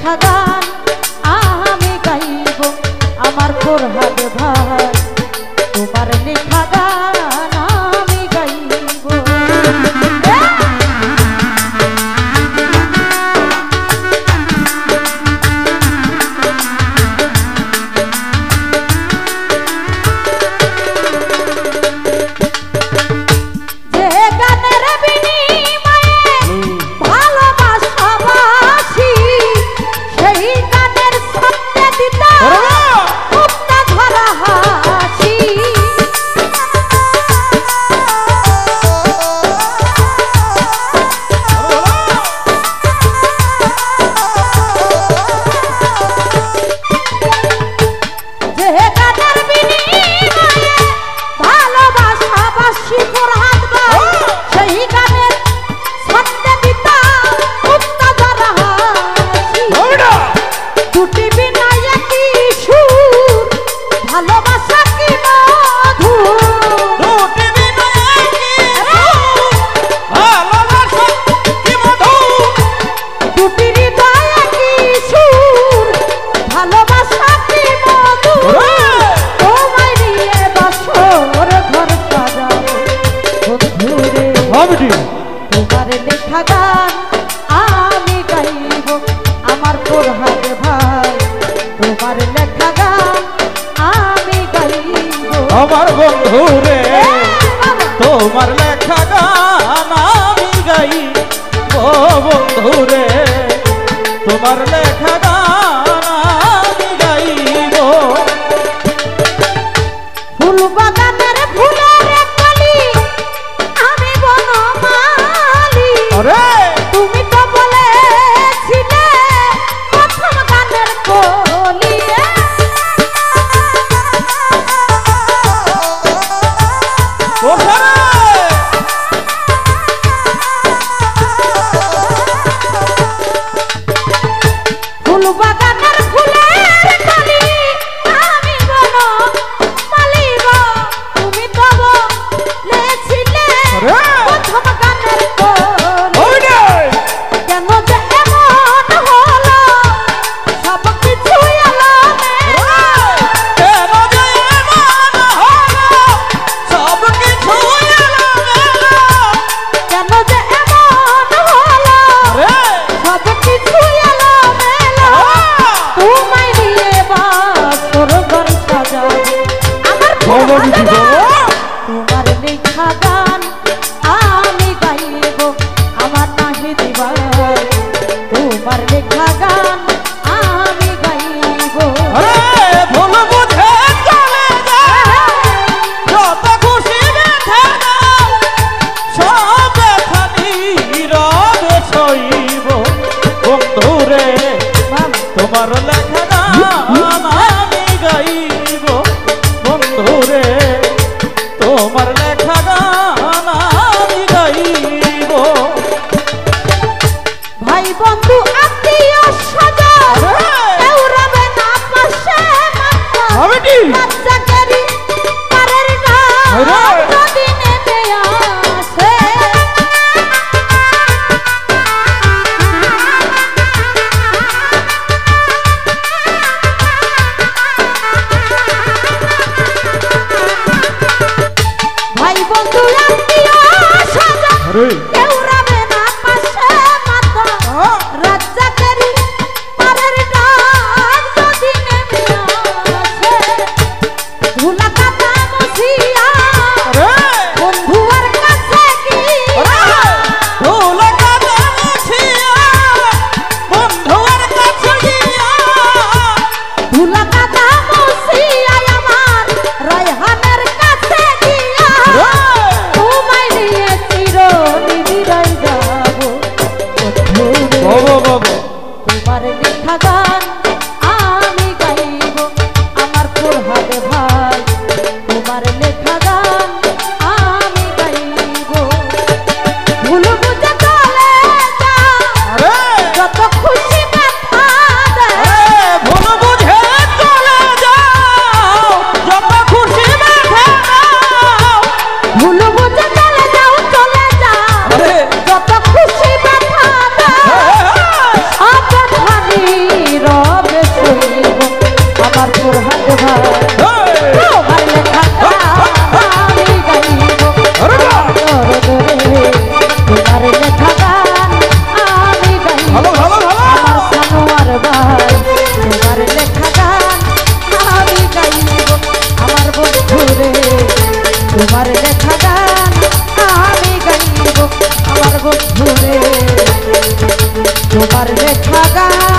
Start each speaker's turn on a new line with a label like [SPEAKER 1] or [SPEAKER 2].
[SPEAKER 1] লেখা গান আমি গাইব আমার ফরহাদ ভাই তোমার লেখা গান আমি গাইব তোমার লেখা গান আমি গাইব আমার ফরহাদ ভাই তোমার লেখা গান আমি গাইব
[SPEAKER 2] আমার বন্ধু রে তোমার লেখা গান আমি গাইব বন্ধু রে তোমার লেখা গান আমি গাইব
[SPEAKER 1] ফুল বাগানের ফুলের কলি আমি বনমালী তুমি তো বলেছিলে প্রথম গানের কলি ফুল বাগানের ফুলের কলি আমি বনমালী তুমি তো বলেছিলে প্রথম গানের কলি কেন যে এমন হলো সব কিছু এলোমেলো
[SPEAKER 2] কেন যে এমন হলো সব কিছু এলোমেলো
[SPEAKER 1] কেন যে এমন হলো সব কিছু এলোমেলো তোমায় নিয়ে বাসর ঘর সাজাবো আমার তোমার লেখা গান আমি গাইব আমার নাহি দিবার তোমার লেখা গান আমি গাইব
[SPEAKER 2] ভুল বুঝে চলে যাও যত খুশি ব্যথা দাও সব ব্যথা নীরবে সইব বন্ধু রে তোমার লেখা গান আমি গাইব বন্ধু রে তোমার লেখা গান আমি গাইব
[SPEAKER 1] ভাই বন্ধু আত্মীয় স্বজন কেউ রবে না পাশে বাচ্চা করি পারের না যদি নেমে আসে লেখা গান আমি গাইব আমার বন্ধুরে তোমার লেখা গান